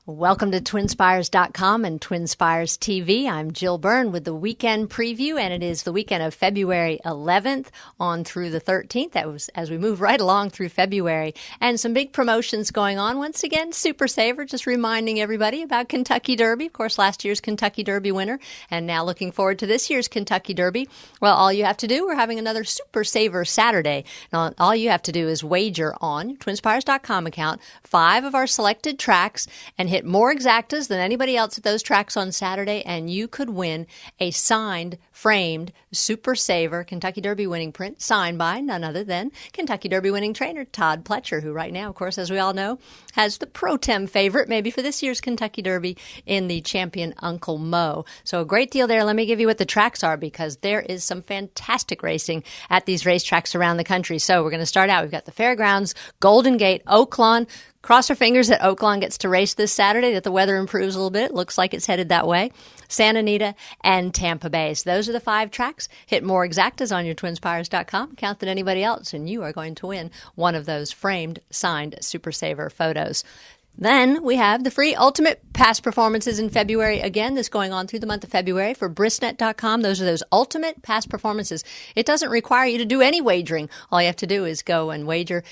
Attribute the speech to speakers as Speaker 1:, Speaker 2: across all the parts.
Speaker 1: Welcome to TwinSpiresTV's and TwinSpiresTV. I'm Jill Byrne with the weekend preview, and it is the weekend of February 11th on through the 13th. That was as we move right along through February. And some big promotions going on. Once again, Super Saver, just reminding everybody about Kentucky Derby. Of course, last year's Kentucky Derby winner, and now looking forward to this year's Kentucky Derby. Well, all you have to do, we're having another Super Saver Saturday. Now, all you have to do is wager on your TwinSpiresTV account 5 of our selected tracks and hit more exactas than anybody else at those tracks on Saturday, and you could win a signed, framed Super Saver Kentucky Derby winning print signed by none other than Kentucky Derby winning trainer Todd Pletcher, who right now, of course, as we all know, has the pro tem favorite maybe for this year's Kentucky Derby in the champion Uncle Mo. So a great deal there. Let me give you what the tracks are, because there is some fantastic racing at these racetracks around the country. So we're going to start out. We've got the Fairgrounds, Golden Gate, Oaklawn. Cross our fingers that Oaklawn gets to race this Saturday, that the weather improves a little bit. It looks like it's headed that way. Santa Anita and Tampa Bay. So those are the 5 tracks. Hit more exactas on your TwinSpiresTV account than anybody else, and you are going to win one of those framed, signed Super Saver photos. Then we have the free Ultimate Past Performances in February. Again, this going on through the month of February for Brisnet.com. Those are those Ultimate Past Performances. It doesn't require you to do any wagering. All you have to do is go and wager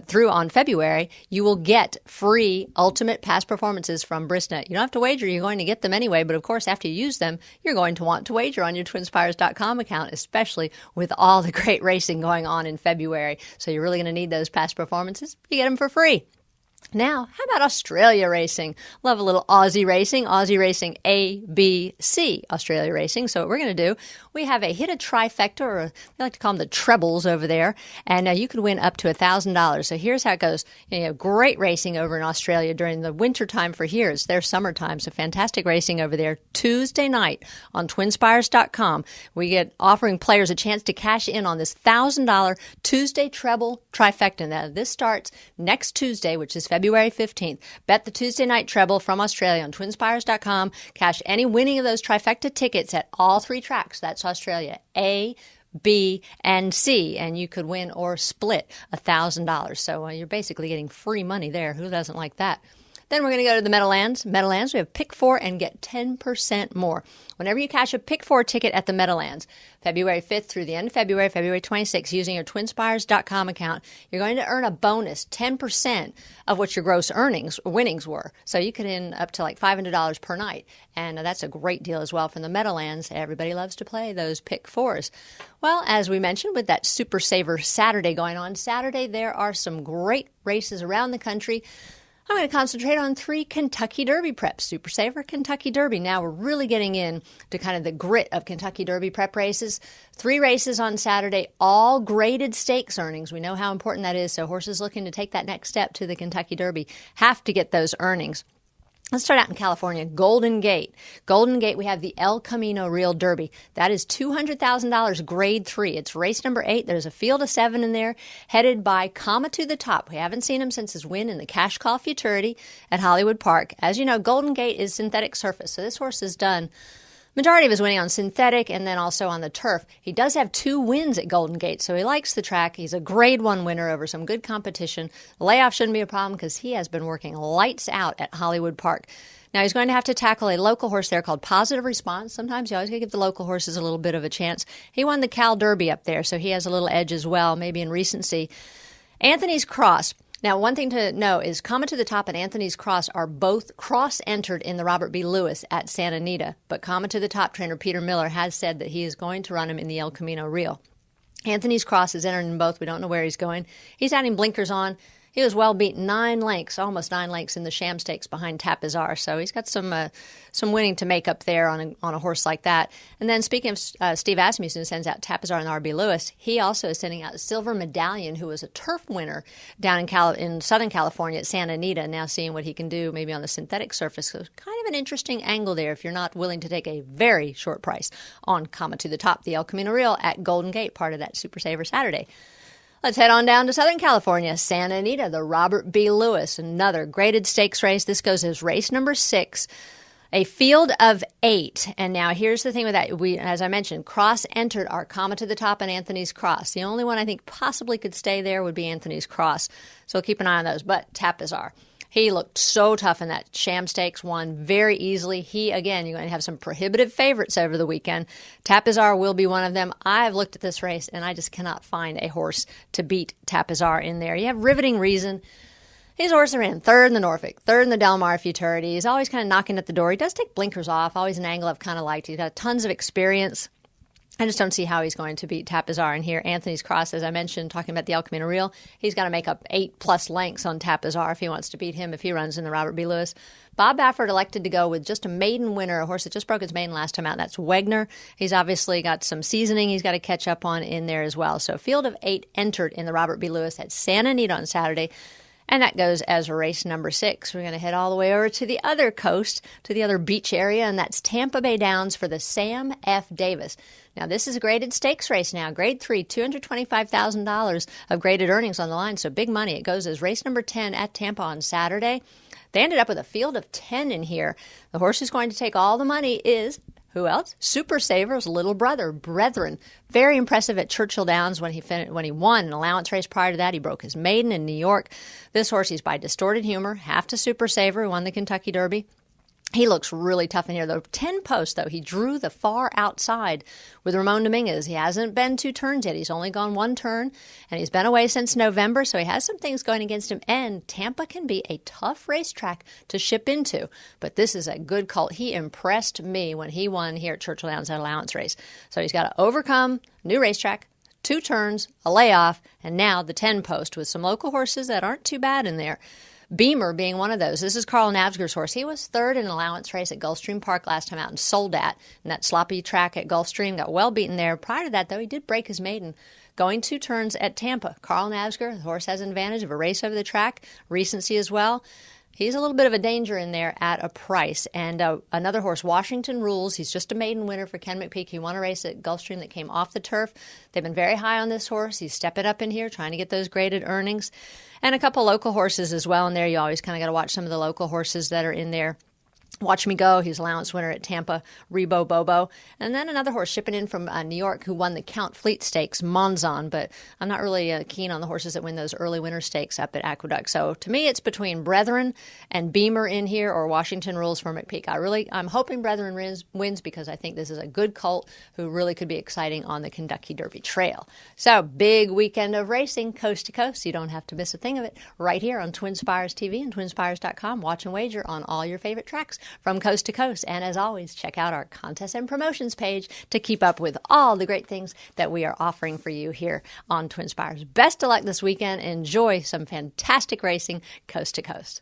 Speaker 1: through on February. You will get free Ultimate Past Performances from Brisnet. You don't have to wager. You're going to get them anyway. But of course, after you use them, you're going to want to wager on your TwinSpiresTV account, especially with all the great racing going on in February. So you're really going to need those past performances. You get them for free. Now, how about Australia racing? Love a little Aussie racing ABC, Australia racing. So what we're going to do, we have a hit a trifecta, or they like to call them the trebles over there, and you can win up to $1,000. So here's how it goes. You know, great racing over in Australia during the winter time for here. It's their summertime, so fantastic racing over there. Tuesday night on TwinSpiresTV, we get offering players a chance to cash in on this $1,000 Tuesday treble trifecta. Now, this starts next Tuesday, which is February 15th. Bet the Tuesday night treble from Australia on TwinSpiresTV. Cash any winning of those trifecta tickets at all 3 tracks. That's Australia, A, B, and C, and you could win or split $1,000. So you're basically getting free money there. Who doesn't like that? Then we're going to go to the Meadowlands. Meadowlands, we have pick 4 and get 10% more. Whenever you cash a pick 4 ticket at the Meadowlands, February 5th through the end of February, February 26th, using your TwinSpiresTV account, you're going to earn a bonus 10% of what your gross winnings were. So you could earn up to like $500 per night. And that's a great deal as well from the Meadowlands. Everybody loves to play those pick 4s. Well, as we mentioned, with that Super Saver Saturday going on, Saturday there are some great races around the country. I'm going to concentrate on 3 Kentucky Derby preps. Super Saver, Kentucky Derby. Now we're really getting in to kind of the grit of Kentucky Derby prep races. 3 races on Saturday, all graded stakes earnings. We know how important that is, so horses looking to take that next step to the Kentucky Derby have to get those earnings. Let's start out in California. Golden Gate. Golden Gate, we have the El Camino Real Derby. That is $200,000 grade 3. It's race number 8. There's a field of 7 in there, headed by Comma to the Top. We haven't seen him since his win in the Cash Call Futurity at Hollywood Park. As you know, Golden Gate is synthetic surface, so this horse has done majority of his winning on synthetic and then also on the turf. He does have 2 wins at Golden Gate, so he likes the track. He's a grade 1 winner over some good competition. The layoff shouldn't be a problem because he has been working lights out at Hollywood Park. Now, he's going to have to tackle a local horse there called Positive Response. Sometimes you always got to give the local horses a little bit of a chance. He won the Cal Derby up there, so he has a little edge as well, maybe in recency. Anthony's Cross. Now, one thing to know is Comma to the Top and Anthony's Cross are both cross-entered in the Robert B. Lewis at Santa Anita, but Comma to the Top trainer Peter Miller has said that he is going to run him in the El Camino Real. Anthony's Cross is entered in both. We don't know where he's going. He's adding blinkers on. He was well beaten 9 lengths, almost 9 lengths in the Sham Stakes behind Tapizar. So he's got some winning to make up there on a horse like that. And then speaking of Steve Asmussen, who sends out Tapizar and R.B. Lewis, he also is sending out Silver Medallion, who was a turf winner down in Southern California at Santa Anita, now seeing what he can do maybe on the synthetic surface. So kind of an interesting angle there if you're not willing to take a very short price on Comma to the Top, the El Camino Real at Golden Gate, part of that Super Saver Saturday. Let's head on down to Southern California. Santa Anita, the Robert B. Lewis, another graded stakes race. This goes as race number 6. A field of 8. And now here's the thing with that. We, as I mentioned, cross-entered our Comma to the Top and Anthony's Cross. The only one I think possibly could stay there would be Anthony's Cross. So keep an eye on those. But Tapizar. He looked so tough in that Sham Stakes, won very easily. He, again, you're going to have some prohibitive favorites over the weekend. Tapizar will be one of them. I've looked at this race, and I just cannot find a horse to beat Tapizar in there. You have Riveting Reason. His horse ran third in the Norfolk, third in the Del Mar Futurity. He's always kind of knocking at the door. He does take blinkers off, always an angle I've kind of liked. He's got tons of experience. I just don't see how he's going to beat Tapizar in here. Anthony's Cross, as I mentioned, talking about the El Camino Real, he's got to make up 8+ lengths on Tapizar if he wants to beat him, if he runs in the Robert B. Lewis. Bob Baffert elected to go with just a maiden winner, a horse that just broke its maiden last time out. That's Wegner. He's obviously got some seasoning he's got to catch up on in there as well. So field of 8 entered in the Robert B. Lewis at Santa Anita on Saturday. And that goes as race number 6. We're going to head all the way over to the other coast, to the other beach area, and that's Tampa Bay Downs for the Sam F. Davis. Now, this is a graded stakes race now. Grade 3, $225,000 of graded earnings on the line, so big money. It goes as race number 10 at Tampa on Saturday. They ended up with a field of 10 in here. The horse who's going to take all the money is... who else? Super Saver's little brother, Brethren. Very impressive at Churchill Downs when he won an allowance race prior to that. He broke his maiden in New York. This horse, he's by Distorted Humor, half to Super Saver, who won the Kentucky Derby. He looks really tough in here, though. 10 posts, though. He drew the far outside with Ramon Dominguez. He hasn't been 2 turns yet. He's only gone 1 turn, and he's been away since November, so he has some things going against him. And Tampa can be a tough racetrack to ship into, but this is a good colt. He impressed me when he won here at Churchill Downs at allowance race. So he's got to overcome new racetrack, 2 turns, a layoff, and now the 10 post with some local horses that aren't too bad in there. Beamer being one of those. This is Carl Navsger's horse. He was third in an allowance race at Gulfstream Park last time out and sold at. And that sloppy track at Gulfstream got well beaten there. Prior to that, though, he did break his maiden. Going 2 turns at Tampa. Carl Navsger, the horse has an advantage of a race over the track, recency as well. He's a little bit of a danger in there at a price. And another horse, Washington Rules. He's just a maiden winner for Ken McPeak. He won a race at Gulfstream that came off the turf. They've been very high on this horse. He's stepping up in here, trying to get those graded earnings. And a couple local horses as well in there. You always kind of got to watch some of the local horses that are in there. Watch Me Go, he's allowance winner at Tampa, Rebo Bobo. And then another horse shipping in from New York who won the Count Fleet Stakes, Monzon. But I'm not really keen on the horses that win those early winter stakes up at Aqueduct. So to me, it's between Brethren and Beamer in here or Washington Rules for McPeak. I'm hoping Brethren wins because I think this is a good colt who really could be exciting on the Kentucky Derby Trail. So big weekend of racing coast to coast. You don't have to miss a thing of it right here on TwinSpires TV and TwinSpires.com. Watch and wager on all your favorite tracks from coast to coast. And as always, check out our contest and promotions page to keep up with all the great things that we are offering for you here on TwinSpires. Best of luck this weekend. Enjoy some fantastic racing coast to coast.